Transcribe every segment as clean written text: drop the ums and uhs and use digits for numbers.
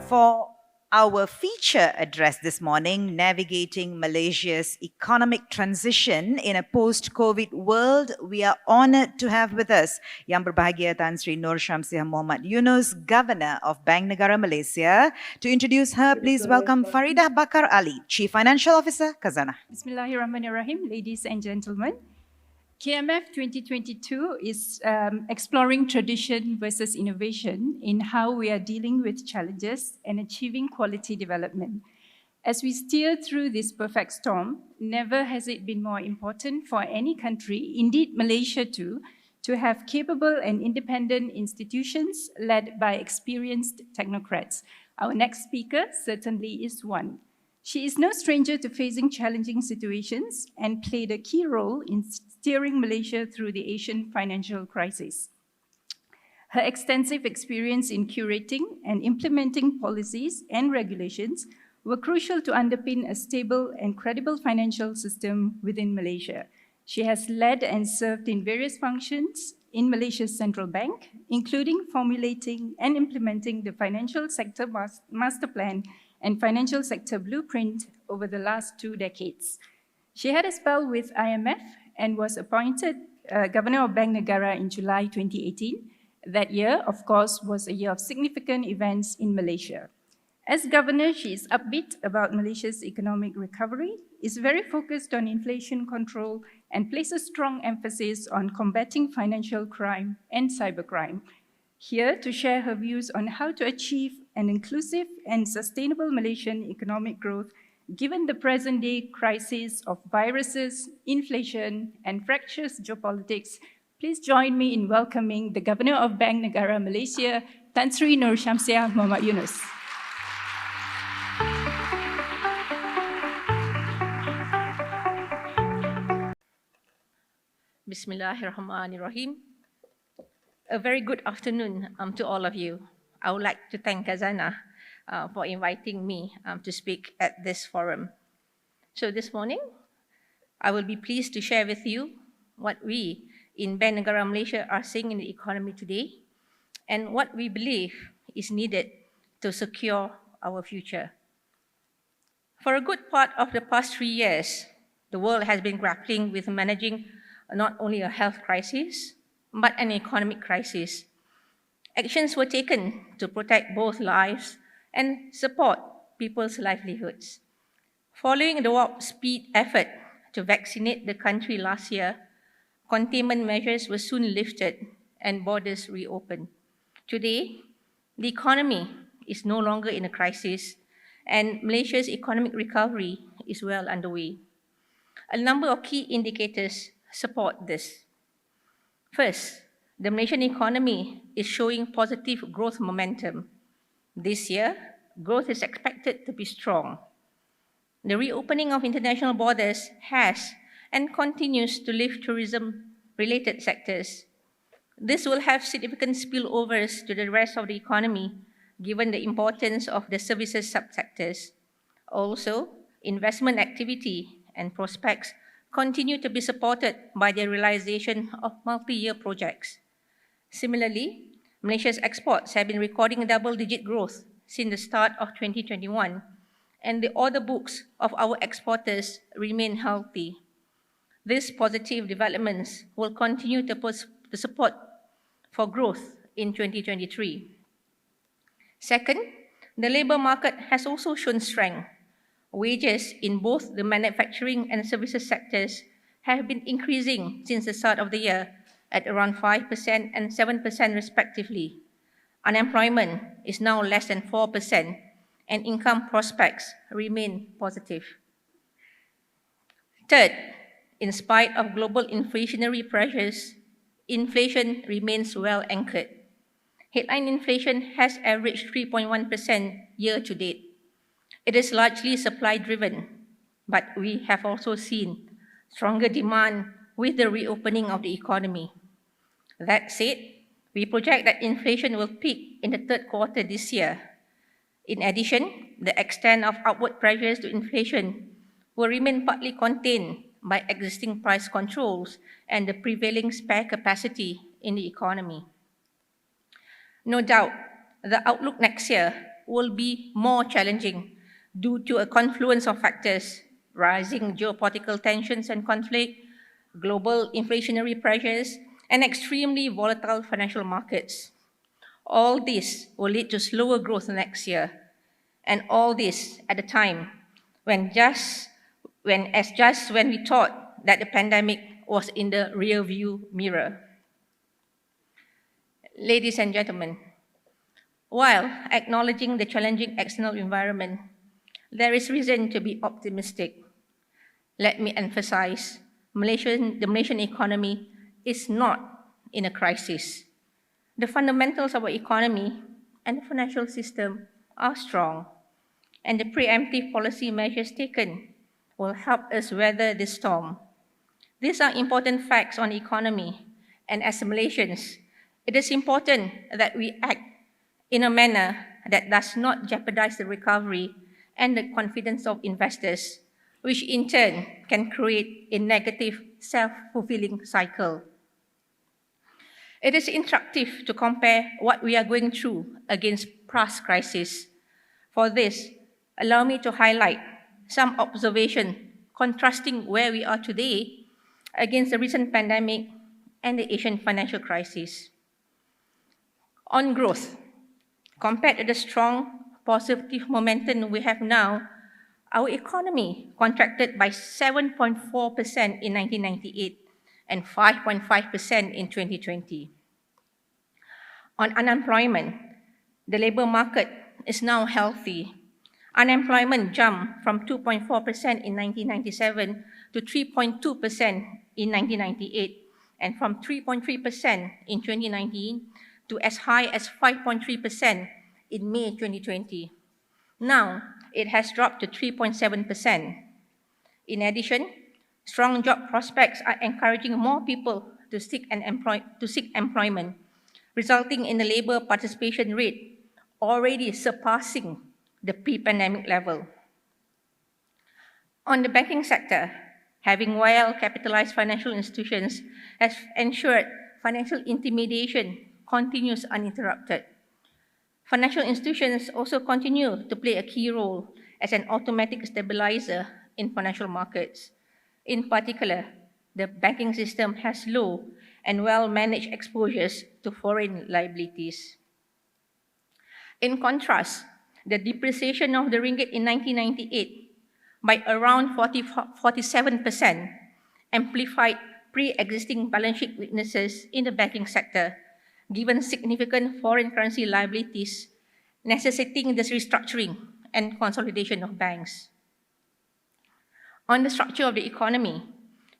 For our feature address this morning, Navigating Malaysia's Economic Transition in a Post-COVID World, we are honoured to have with us Yang Berbahagia Tan Sri Nur Shamsiah Mohd Yunus, Governor of Bank Negara Malaysia. To introduce her, please welcome Faridah Bakar Ali, Chief Financial Officer, Khazanah. Bismillahirrahmanirrahim, ladies and gentlemen. KMF2022 is exploring tradition versus innovation in how we are dealing with challenges and achieving quality development. As we steer through this perfect storm, never has it been more important for any country, indeed Malaysia too, to have capable and independent institutions led by experienced technocrats. Our next speaker certainly is one. She is no stranger to facing challenging situations and played a key role in steering Malaysia through the Asian financial crisis. Her extensive experience in curating and implementing policies and regulations were crucial to underpin a stable and credible financial system within Malaysia. She has led and served in various functions in Malaysia's central bank, including formulating and implementing the Financial Sector Master Plan and Financial Sector Blueprint over the last 2 decades. She had a spell with IMF and was appointed Governor of Bank Negara in July 2018. That year, of course, was a year of significant events in Malaysia. As Governor, she is upbeat about Malaysia's economic recovery, is very focused on inflation control, and places strong emphasis on combating financial crime and cybercrime. Here to share her views on how to achieve an inclusive and sustainable Malaysian economic growth given the present-day crisis of viruses, inflation, and fractious geopolitics, please join me in welcoming the Governor of Bank Negara Malaysia, Tan Sri Nur Shamsiah Mohd Yunus. Bismillahirrahmanirrahim. A very good afternoon to all of you. I would like to thank Khazanah for inviting me to speak at this forum. So this morning, I will be pleased to share with you what we in Bank Negara Malaysia are seeing in the economy today and what we believe is needed to secure our future. For a good part of the past 3 years, the world has been grappling with managing not only a health crisis, but an economic crisis. Actions were taken to protect both lives and support people's livelihoods. Following the warp speed effort to vaccinate the country last year, containment measures were soon lifted and borders reopened. Today, the economy is no longer in a crisis and Malaysia's economic recovery is well underway. A number of key indicators support this. First, the Malaysian economy is showing positive growth momentum. This year, growth is expected to be strong. The reopening of international borders has and continues to lift tourism-related sectors. This will have significant spillovers to the rest of the economy, given the importance of the services subsectors. Also, investment activity and prospects continue to be supported by the realization of multi-year projects. Similarly, Malaysia's exports have been recording double-digit growth since the start of 2021, and the order books of our exporters remain healthy. These positive developments will continue to support for growth in 2023. Second, the labour market has also shown strength. Wages in both the manufacturing and services sectors have been increasing since the start of the year at around 5% and 7% respectively. Unemployment is now less than 4% and income prospects remain positive. Third, in spite of global inflationary pressures, inflation remains well anchored. Headline inflation has averaged 3.1% year to date. It is largely supply-driven, but we have also seen stronger demand with the reopening of the economy. That said, we project that inflation will peak in the third quarter this year. In addition, the extent of upward pressures to inflation will remain partly contained by existing price controls and the prevailing spare capacity in the economy. No doubt, the outlook next year will be more challenging due to a confluence of factors: rising geopolitical tensions and conflict, global inflationary pressures, and extremely volatile financial markets. All this will lead to slower growth next year, and all this at a time when we thought that the pandemic was in the rear-view mirror. Ladies and gentlemen, while acknowledging the challenging external environment, there is reason to be optimistic. Let me emphasize, the Malaysian economy is not in a crisis. The fundamentals of our economy and the financial system are strong, and the preemptive policy measures taken will help us weather this storm. These are important facts on the economy, and as Malaysians, it is important that we act in a manner that does not jeopardize the recovery and the confidence of investors, which in turn can create a negative self-fulfilling cycle. It is instructive to compare what we are going through against past crises. For this, allow me to highlight some observations contrasting where we are today against the recent pandemic and the Asian financial crisis. On growth, compared to the strong positive momentum we have now, our economy contracted by 7.4% in 1998 and 5.5% in 2020. On unemployment, the labor market is now healthy. Unemployment jumped from 2.4% in 1997 to 3.2% in 1998, and from 3.3% in 2019 to as high as 5.3% in May 2020. Now, it has dropped to 3.7%. In addition, strong job prospects are encouraging more people to seek employment, resulting in a labor participation rate already surpassing the pre-pandemic level. On the banking sector, having well-capitalized financial institutions has ensured financial intermediation continues uninterrupted. Financial institutions also continue to play a key role as an automatic stabilizer in financial markets. In particular, the banking system has low and well-managed exposures to foreign liabilities. In contrast, the depreciation of the ringgit in 1998 by around 47% amplified pre-existing balance sheet weaknesses in the banking sector, given significant foreign currency liabilities necessitating this restructuring and consolidation of banks. On the structure of the economy,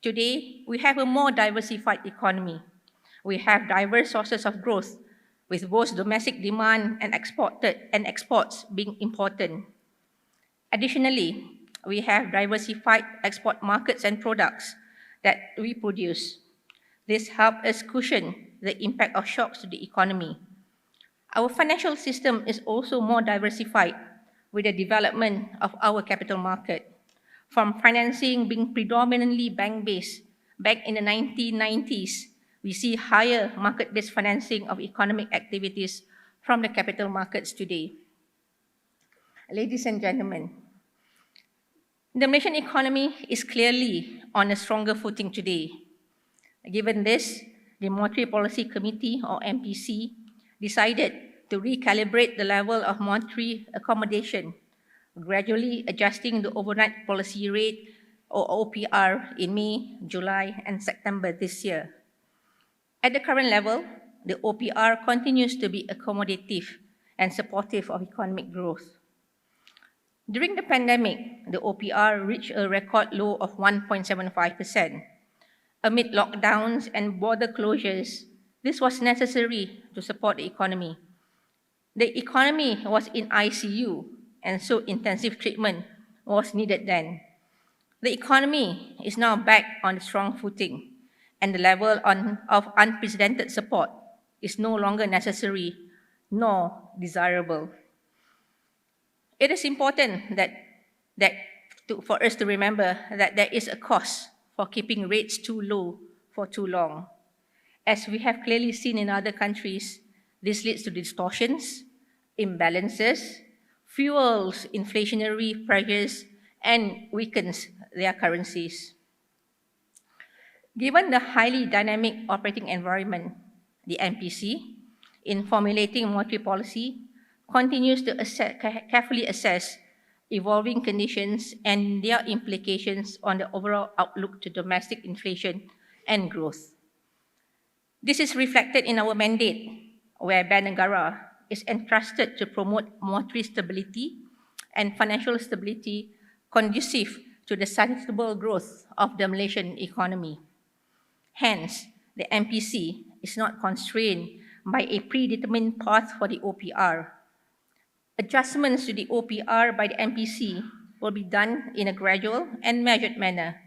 today we have a more diversified economy. We have diverse sources of growth, with both domestic demand and exports being important. Additionally, we have diversified export markets and products that we produce. This helps us cushion the impact of shocks to the economy. Our financial system is also more diversified with the development of our capital market. From financing being predominantly bank-based back in the 1990s, we see higher market-based financing of economic activities from the capital markets today. Ladies and gentlemen, the Malaysian economy is clearly on a stronger footing today. Given this, the Monetary Policy Committee, or MPC, decided to recalibrate the level of monetary accommodation, gradually adjusting the overnight policy rate, or OPR, in May, July, and September this year. At the current level, the OPR continues to be accommodative and supportive of economic growth. During the pandemic, the OPR reached a record low of 1.75%. Amid lockdowns and border closures, this was necessary to support the economy. The economy was in ICU, and so intensive treatment was needed then. The economy is now back on a strong footing, and the level of unprecedented support is no longer necessary nor desirable. It is important for us to remember that there is a cost for keeping rates too low for too long. As we have clearly seen in other countries, this leads to distortions, imbalances, fuels inflationary pressures, and weakens their currencies. Given the highly dynamic operating environment, the MPC, in formulating monetary policy, continues to carefully assess evolving conditions and their implications on the overall outlook to domestic inflation and growth. This is reflected in our mandate, where Bank Negara is entrusted to promote monetary stability and financial stability conducive to the sustainable growth of the Malaysian economy. Hence, the MPC is not constrained by a predetermined path for the OPR. Adjustments to the OPR by the MPC will be done in a gradual and measured manner.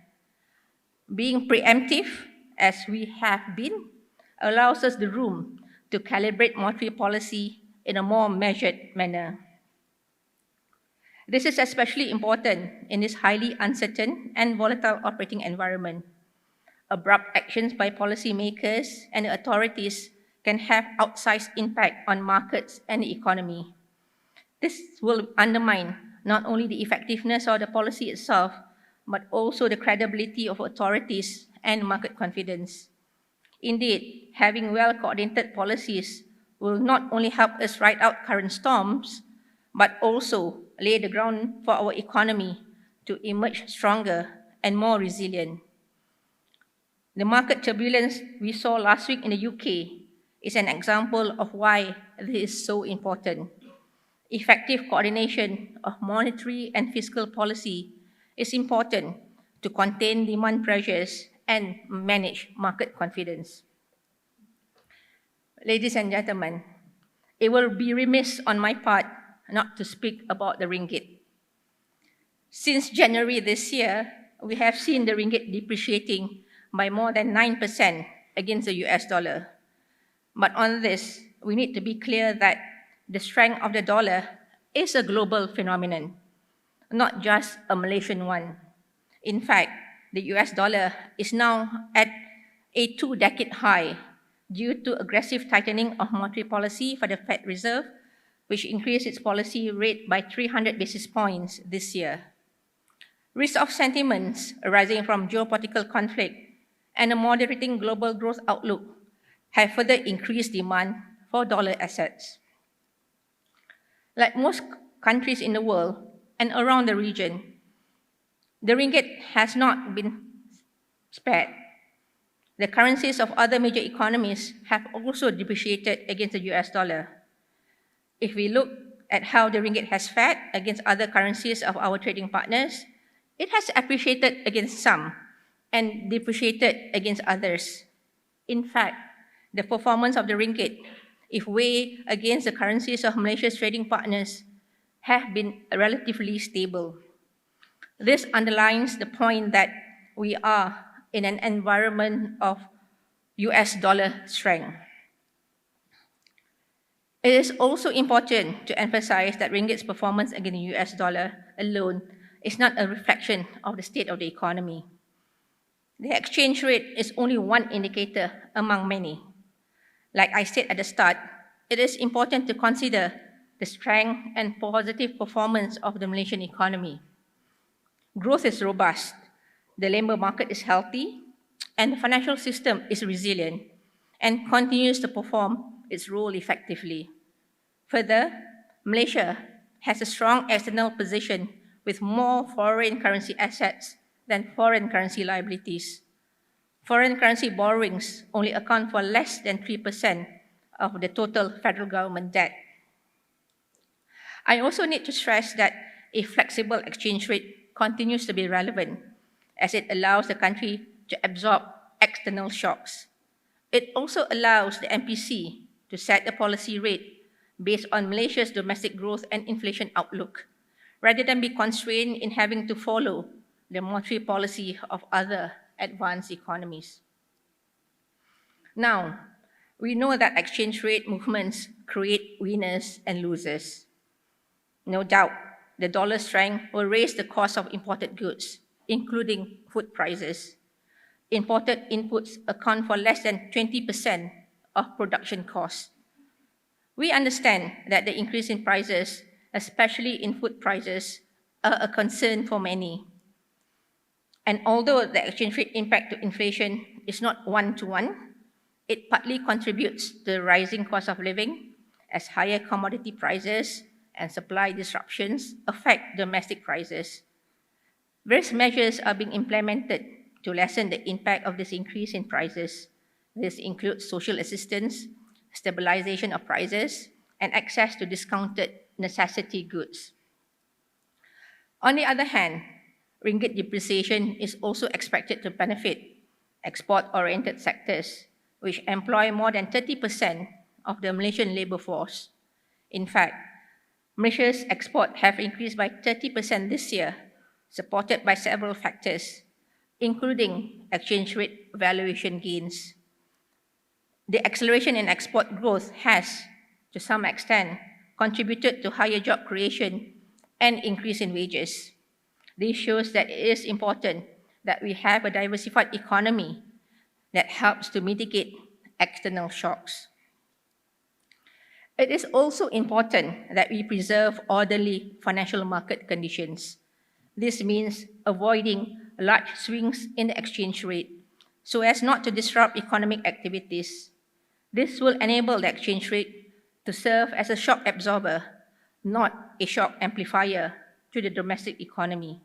Being preemptive, as we have been, allows us the room to calibrate monetary policy in a more measured manner. This is especially important in this highly uncertain and volatile operating environment. Abrupt actions by policymakers and authorities can have outsized impact on markets and the economy. This will undermine not only the effectiveness of the policy itself, but also the credibility of authorities and market confidence. Indeed, having well-coordinated policies will not only help us ride out current storms, but also lay the ground for our economy to emerge stronger and more resilient. The market turbulence we saw last week in the UK is an example of why this is so important. Effective coordination of monetary and fiscal policy is important to contain demand pressures and manage market confidence. Ladies and gentlemen, it will be remiss on my part not to speak about the ringgit. Since January this year, we have seen the ringgit depreciating by more than 9% against the US dollar. But on this, we need to be clear that the strength of the dollar is a global phenomenon, not just a Malaysian one. In fact, the US dollar is now at a two-decade high due to aggressive tightening of monetary policy for the Fed Reserve, which increased its policy rate by 300 basis points this year. Risk-off sentiments arising from geopolitical conflict and a moderating global growth outlook have further increased demand for dollar assets. Like most countries in the world and around the region, the ringgit has not been spared. The currencies of other major economies have also depreciated against the US dollar. If we look at how the ringgit has fared against other currencies of our trading partners, it has appreciated against some and depreciated against others. In fact, the performance of the ringgit, if weighed against the currencies of Malaysia's trading partners, have been relatively stable. This underlines the point that we are in an environment of US dollar strength. It is also important to emphasize that ringgit's performance against the US dollar alone is not a reflection of the state of the economy. The exchange rate is only one indicator among many. Like I said at the start, it is important to consider the strength and positive performance of the Malaysian economy. Growth is robust, the labor market is healthy, and the financial system is resilient and continues to perform its role effectively. Further, Malaysia has a strong external position with more foreign currency assets than foreign currency liabilities. Foreign currency borrowings only account for less than 3% of the total federal government debt. I also need to stress that a flexible exchange rate continues to be relevant as it allows the country to absorb external shocks. It also allows the MPC to set a policy rate based on Malaysia's domestic growth and inflation outlook, rather than be constrained in having to follow the monetary policy of other advanced economies. Now, we know that exchange rate movements create winners and losers. No doubt, the dollar strength will raise the cost of imported goods, including food prices. Imported inputs account for less than 20% of production costs. We understand that the increase in prices especially in food prices, are a concern for many. And although the exchange rate impact to inflation is not one-to-one, it partly contributes to the rising cost of living as higher commodity prices and supply disruptions affect domestic prices. Various measures are being implemented to lessen the impact of this increase in prices. This includes social assistance, stabilization of prices, and access to discounted necessity goods. On the other hand, ringgit depreciation is also expected to benefit export-oriented sectors, which employ more than 30% of the Malaysian labour force. In fact, Malaysia's exports have increased by 30% this year, supported by several factors, including exchange rate valuation gains. The acceleration in export growth has, to some extent, contributed to higher job creation and increase in wages. This shows that it is important that we have a diversified economy that helps to mitigate external shocks. It is also important that we preserve orderly financial market conditions. This means avoiding large swings in the exchange rate so as not to disrupt economic activities. This will enable the exchange rate to serve as a shock absorber, not a shock amplifier to the domestic economy.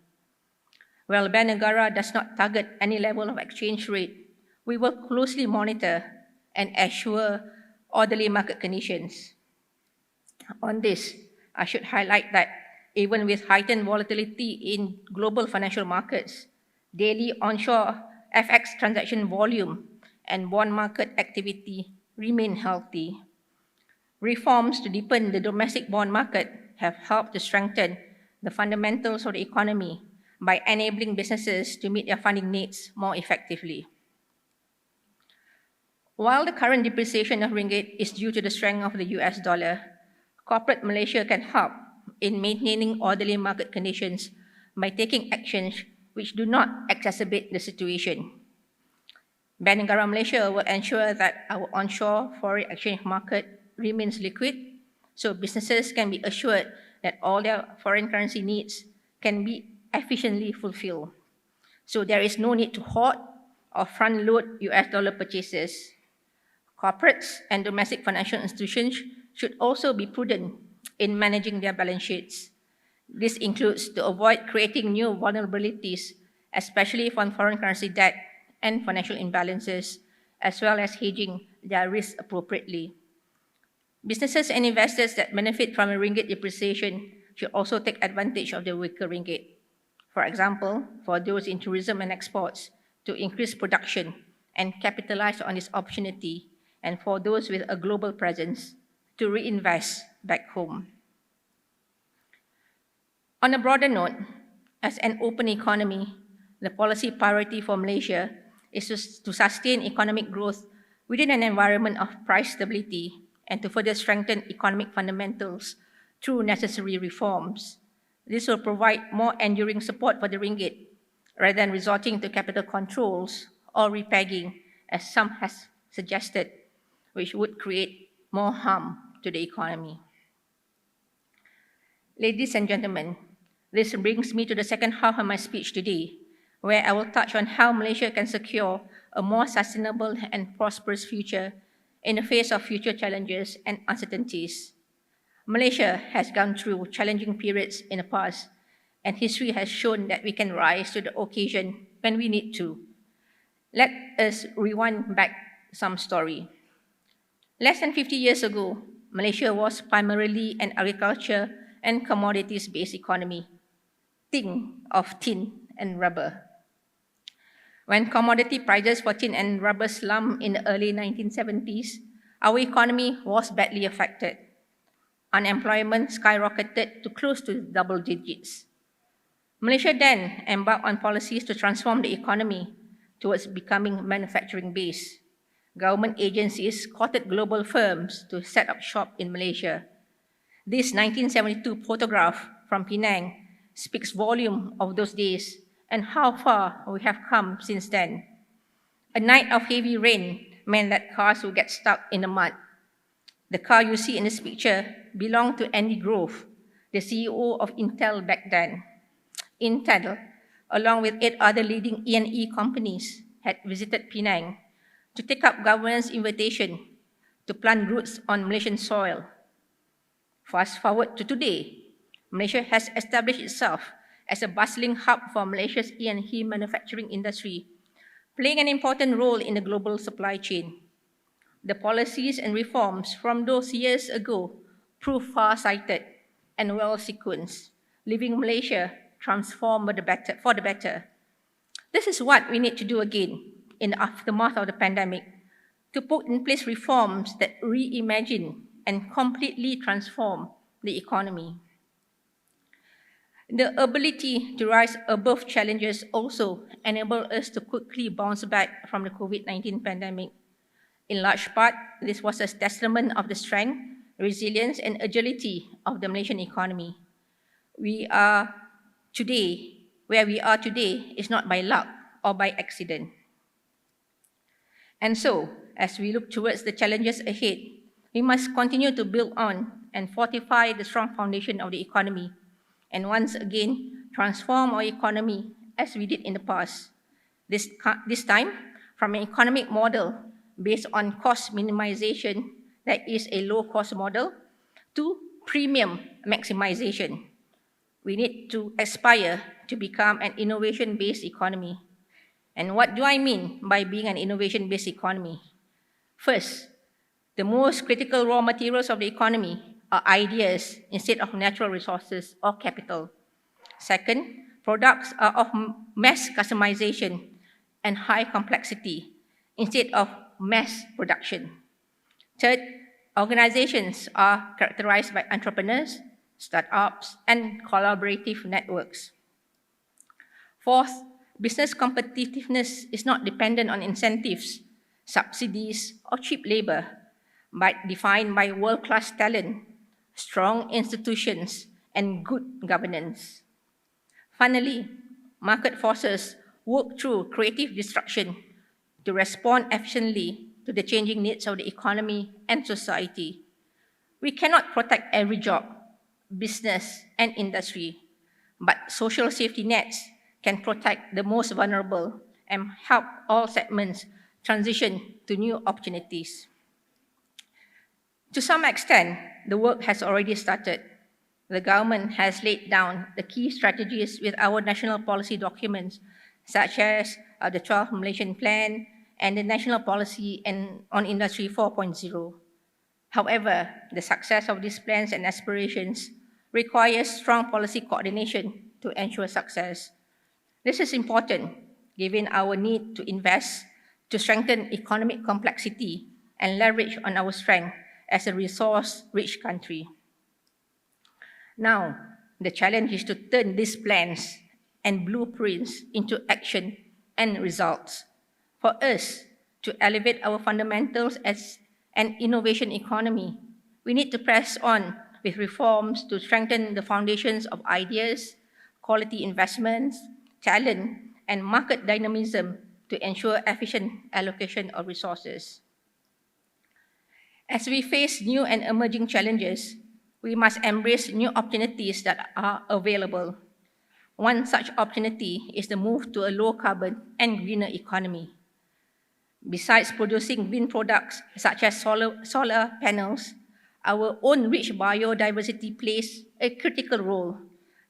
While Bank Negara does not target any level of exchange rate, we will closely monitor and assure orderly market conditions. On this, I should highlight that even with heightened volatility in global financial markets, daily onshore FX transaction volume and bond market activity remain healthy. Reforms to deepen the domestic bond market have helped to strengthen the fundamentals of the economy by enabling businesses to meet their funding needs more effectively. While the current depreciation of ringgit is due to the strength of the US dollar, corporate Malaysia can help in maintaining orderly market conditions by taking actions which do not exacerbate the situation. Bank Negara Malaysia will ensure that our onshore foreign exchange market remains liquid, so businesses can be assured that all their foreign currency needs can be efficiently fulfilled. So there is no need to hoard or front-load US dollar purchases. Corporates and domestic financial institutions should also be prudent in managing their balance sheets. This includes to avoid creating new vulnerabilities, especially from foreign currency debt and financial imbalances, as well as hedging their risk appropriately. Businesses and investors that benefit from a ringgit depreciation should also take advantage of the weaker ringgit. For example, for those in tourism and exports, to increase production and capitalize on this opportunity, and for those with a global presence, to reinvest back home. On a broader note, as an open economy, the policy priority for Malaysia is to sustain economic growth within an environment of price stability and to further strengthen economic fundamentals through necessary reforms. This will provide more enduring support for the ringgit rather than resorting to capital controls or repegging, as some has suggested, which would create more harm to the economy. Ladies and gentlemen, this brings me to the second half of my speech today, where I will touch on how Malaysia can secure a more sustainable and prosperous future in the face of future challenges and uncertainties. Malaysia has gone through challenging periods in the past, and history has shown that we can rise to the occasion when we need to. Let us rewind back some story. Less than 50 years ago, Malaysia was primarily an agriculture and commodities-based economy. Think of tin and rubber. When commodity prices for tin and rubber slumped in the early 1970s, our economy was badly affected. Unemployment skyrocketed to close to double digits. Malaysia then embarked on policies to transform the economy towards becoming manufacturing-based. Government agencies courted global firms to set up shop in Malaysia. This 1972 photograph from Penang speaks volume of those days and how far we have come since then. A night of heavy rain meant that cars would get stuck in the mud. The car you see in this picture belonged to Andy Grove, the CEO of Intel back then. Intel, along with 8 other leading E&E companies, had visited Penang to take up government's invitation to plant roots on Malaysian soil. Fast forward to today, Malaysia has established itself as a bustling hub for Malaysia's E&E manufacturing industry, playing an important role in the global supply chain. The policies and reforms from those years ago proved far-sighted and well-sequenced, leaving Malaysia transformed for the better. This is what we need to do again in the aftermath of the pandemic, to put in place reforms that reimagine and completely transform the economy. The ability to rise above challenges also enabled us to quickly bounce back from the COVID-19 pandemic. In large part, this was a testament of the strength, resilience, and agility of the Malaysian economy. Where we are today is not by luck or by accident. And so, as we look towards the challenges ahead, we must continue to build on and fortify the strong foundation of the economy, and once again, transform our economy as we did in the past. This time, from an economic model based on cost minimization, that is a low-cost model, to premium maximization. We need to aspire to become an innovation-based economy. And what do I mean by being an innovation-based economy? First, the most critical raw materials of the economy are ideas instead of natural resources or capital. Second, products are of mass customization and high complexity instead of mass production. Third, organizations are characterized by entrepreneurs, startups, and collaborative networks. Fourth, business competitiveness is not dependent on incentives, subsidies, or cheap labor, but defined by world-class talent, strong institutions, and good governance. Finally, market forces work through creative destruction to respond efficiently to the changing needs of the economy and society. We cannot protect every job, business, and industry, but social safety nets can protect the most vulnerable and help all segments transition to new opportunities. To some extent, the work has already started. The government has laid down the key strategies with our national policy documents, such as the 12 Malaysian Plan and the National Policy on Industry 4.0. However, the success of these plans and aspirations requires strong policy coordination to ensure success. This is important given our need to invest to strengthen economic complexity and leverage on our strength as a resource-rich country. Now, the challenge is to turn these plans and blueprints into action and results. For us to elevate our fundamentals as an innovation economy, we need to press on with reforms to strengthen the foundations of ideas, quality investments, talent, and market dynamism to ensure efficient allocation of resources. As we face new and emerging challenges, we must embrace new opportunities that are available. One such opportunity is the move to a low-carbon and greener economy. Besides producing green products such as solar panels, our own rich biodiversity plays a critical role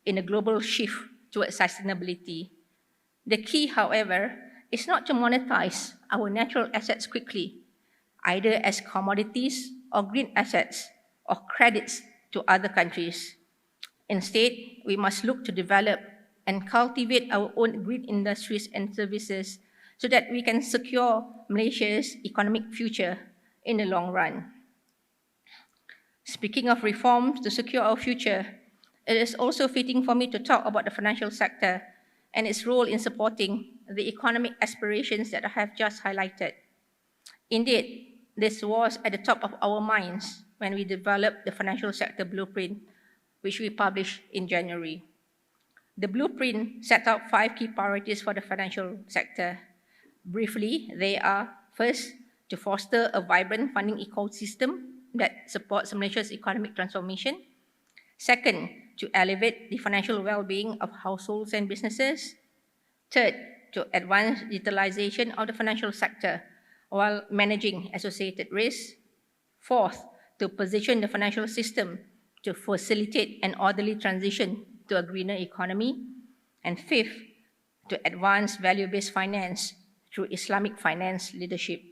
in the global shift towards sustainability. The key, however, is not to monetize our natural assets quickly, either as commodities or green assets or credits to other countries. Instead, we must look to develop and cultivate our own green industries and services so that we can secure Malaysia's economic future in the long run. Speaking of reforms to secure our future, it is also fitting for me to talk about the financial sector and its role in supporting the economic aspirations that I have just highlighted. Indeed, this was at the top of our minds when we developed the financial sector blueprint, which we published in January. The blueprint set out 5 key priorities for the financial sector. Briefly, they are: first, to foster a vibrant funding ecosystem that supports Malaysia's economic transformation. Second, to elevate the financial well-being of households and businesses. Third, to advance utilization of the financial sector while managing associated risks. Fourth, to position the financial system to facilitate an orderly transition to a greener economy. And fifth, to advance value-based finance through Islamic finance leadership.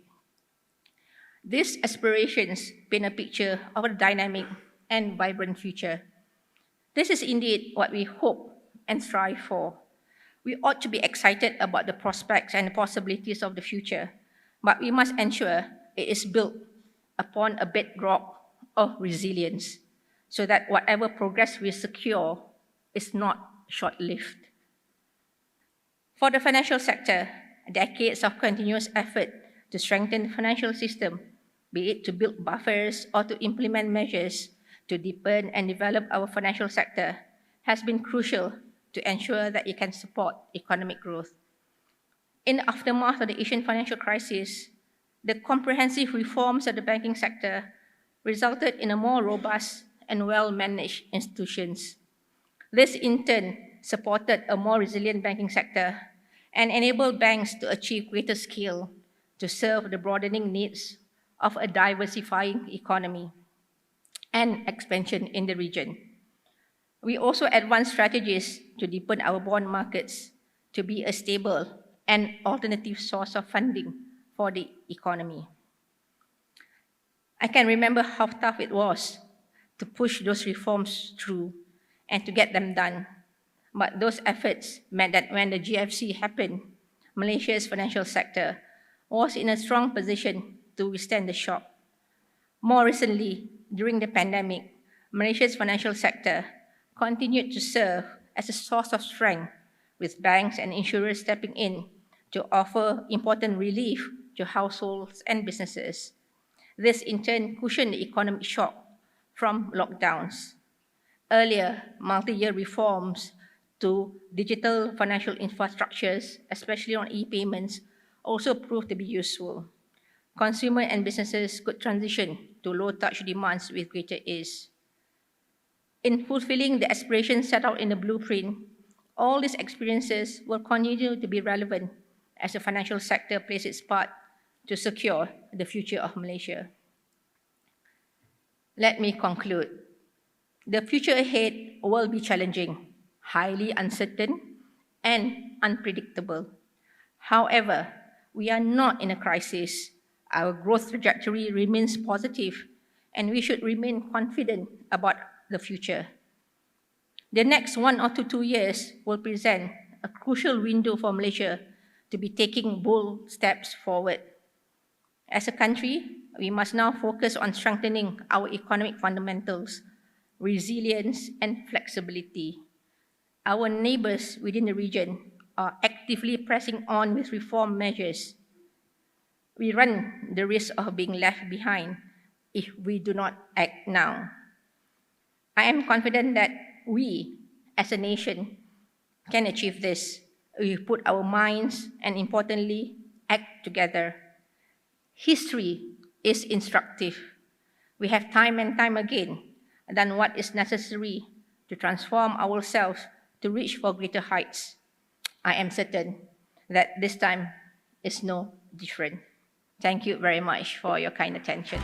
These aspirations paint a picture of a dynamic and vibrant future. This is indeed what we hope and strive for. We ought to be excited about the prospects and possibilities of the future, but we must ensure it is built upon a bedrock of resilience so that whatever progress we secure is not short-lived. For the financial sector, decades of continuous effort to strengthen the financial system, be it to build buffers or to implement measures to deepen and develop our financial sector, has been crucial to ensure that it can support economic growth. In the aftermath of the Asian financial crisis, the comprehensive reforms of the banking sector resulted in a more robust and well-managed institutions. This in turn supported a more resilient banking sector and enabled banks to achieve greater scale to serve the broadening needs of a diversifying economy and expansion in the region. We also advanced strategies to deepen our bond markets to be a stable and alternative source of funding for the economy. I can remember how tough it was to push those reforms through and to get them done. But those efforts meant that when the GFC happened, Malaysia's financial sector was in a strong position to withstand the shock. More recently, during the pandemic, Malaysia's financial sector continued to serve as a source of strength, with banks and insurers stepping in to offer important relief to households and businesses. This in turn cushioned the economic shock from lockdowns. Earlier, multi-year reforms to digital financial infrastructures, especially on e-payments, also proved to be useful. Consumers and businesses could transition to low-touch demands with greater ease. In fulfilling the aspirations set out in the blueprint, all these experiences will continue to be relevant as the financial sector plays its part to secure the future of Malaysia. Let me conclude. The future ahead will be challenging, highly uncertain, and unpredictable. However, we are not in a crisis. Our growth trajectory remains positive, and we should remain confident about the future. The next 1 or 2 years will present a crucial window for Malaysia to be taking bold steps forward. As a country, we must now focus on strengthening our economic fundamentals, resilience, and flexibility. Our neighbors within the region are actively pressing on with reform measures. We run the risk of being left behind if we do not act now. I am confident that we, as a nation, can achieve this. We put our minds and, importantly, act together. History is instructive. We have time and time again done what is necessary to transform ourselves to reach for greater heights. I am certain that this time is no different. Thank you very much for your kind attention.